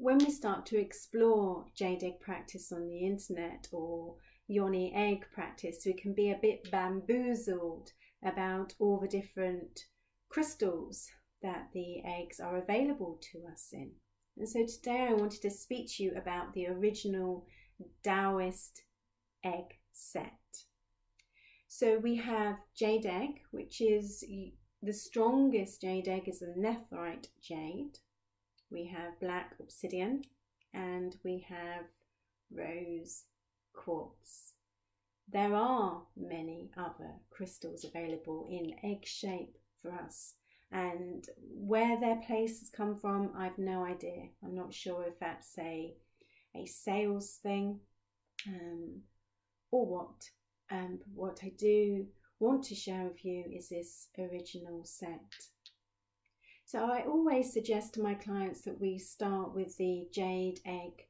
when we start to explore jade egg practice on the internet or yoni egg practice, we can be a bit bamboozled about all the different crystals that the eggs are available to us in. And so today I wanted to speak to you about the original Taoist egg set. So we have jade egg, which is the strongest jade egg is a netherite jade. We have black obsidian and we have rose quartz. There are many other crystals available in egg shape for us, and where their places come from, I've no idea. I'm not sure if that's a sales thing or what. What I do want to share with you is this original set. So I always suggest to my clients that we start with the jade egg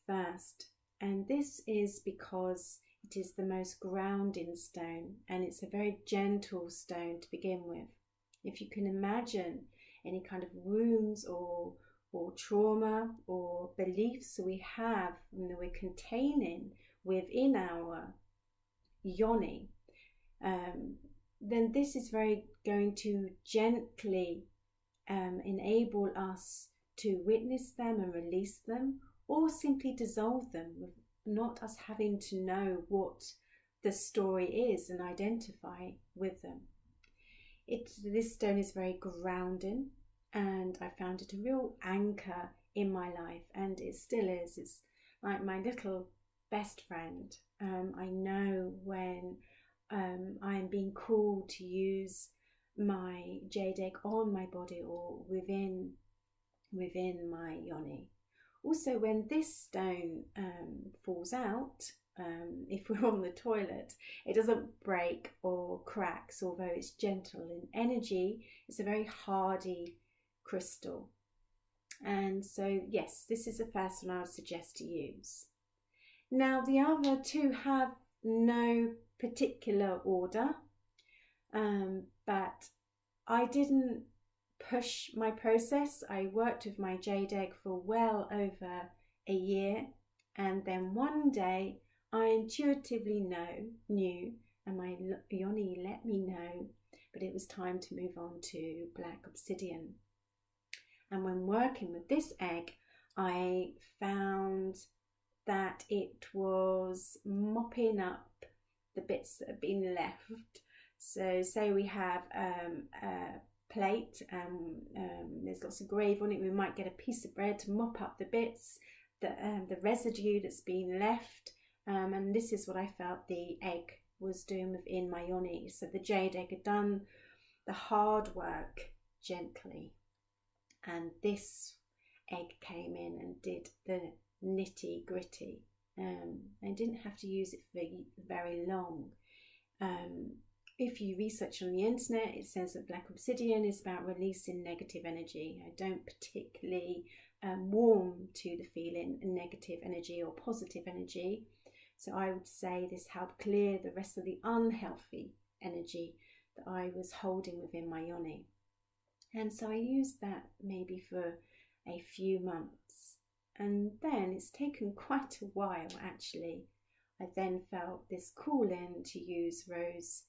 first, and this is because it is the most grounding stone and it's a very gentle stone to begin with. If you can imagine any kind of wounds or trauma or beliefs we have and that we're containing within our yoni, then this is very going to gently enable us to witness them and release them, or simply dissolve them, with not us having to know what the story is and identify with them. This stone is very grounding, and I found it a real anchor in my life, and it still is. It's like my little best friend. I know when I am being called to use my jade egg on my body or within my yoni. Also, when this stone falls out, if we're on the toilet, it doesn't break or cracks, although it's gentle in energy. It's a very hardy crystal. And so, yes, this is the first one I would suggest to use. Now, the other two have no particular order, but I didn't push my process. I worked with my jade egg for well over a year, and then one day I intuitively knew, and my yoni let me know, but it was time to move on to black obsidian. And when working with this egg, I found that it was mopping up the bits that have been left. So say we have a plate and there's lots of gravy on it, we might get a piece of bread to mop up the bits, the residue that's been left, and this is what I felt the egg was doing within my yoni. So the jade egg had done the hard work gently, and this egg came in and did the nitty gritty. I didn't have to use it for very long. If you research on the internet, it says that black obsidian is about releasing negative energy. I don't particularly warm to the feeling of negative energy or positive energy, so I would say this helped clear the rest of the unhealthy energy that I was holding within my yoni. And so I used that maybe for a few months, and then it's taken quite a while actually. I then felt this calling to use rose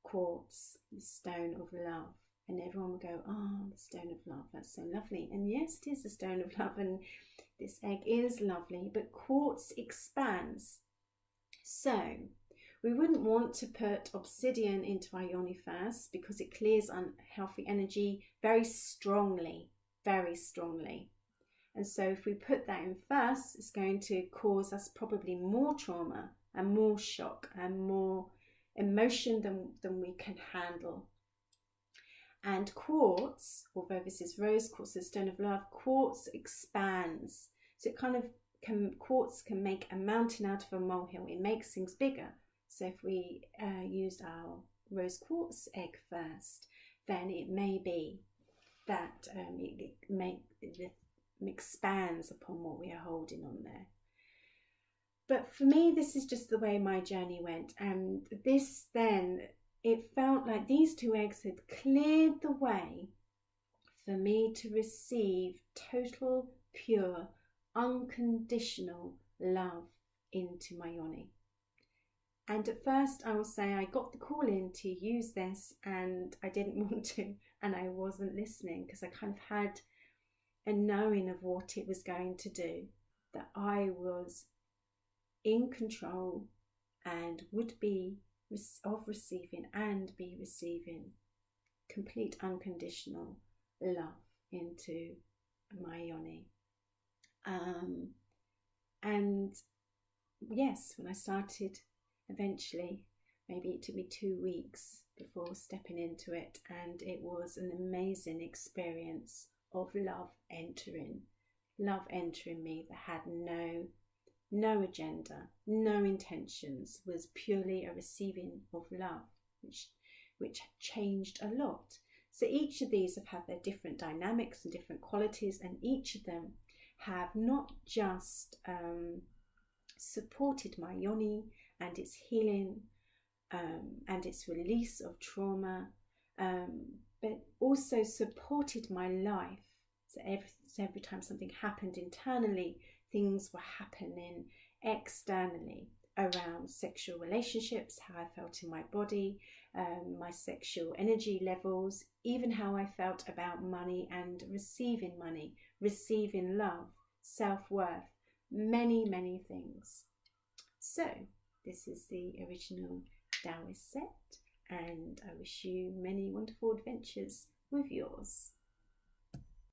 quartz, the stone of love, and everyone would go, "Oh, the stone of love, that's so lovely." And yes, it is the stone of love, and this egg is lovely, but quartz expands. So we wouldn't want to put obsidian into our yoni first because it clears unhealthy energy very strongly. And so if we put that in first, it's going to cause us probably more trauma and more shock and more emotion than we can handle. And quartz, although this is rose quartz, the stone of love, quartz expands. So it kind of quartz can make a mountain out of a molehill. It makes things bigger. So if we used our rose quartz egg first, then it may be that it expands upon what we are holding on there. But for me, this is just the way my journey went. And this then, it felt like these two eggs had cleared the way for me to receive total, pure, unconditional love into my yoni. And at first, I will say I got the call in to use this and I didn't want to, and I wasn't listening because I kind of had a knowing of what it was going to do, that I was in control and would be of receiving and be receiving complete unconditional love into my yoni. And yes, when I started, eventually, maybe it took me 2 weeks before stepping into it, and it was an amazing experience of love entering me that had no agenda, no intentions, was purely a receiving of love, which changed a lot. So each of these have had their different dynamics and different qualities, and each of them have not just supported my yoni and its healing and its release of trauma, but also supported my life. So every time something happened internally, things were happening externally around sexual relationships, how I felt in my body, my sexual energy levels, even how I felt about money and receiving money, receiving love, self-worth, many things. So this is the original Taoist set, and I wish you many wonderful adventures with yours.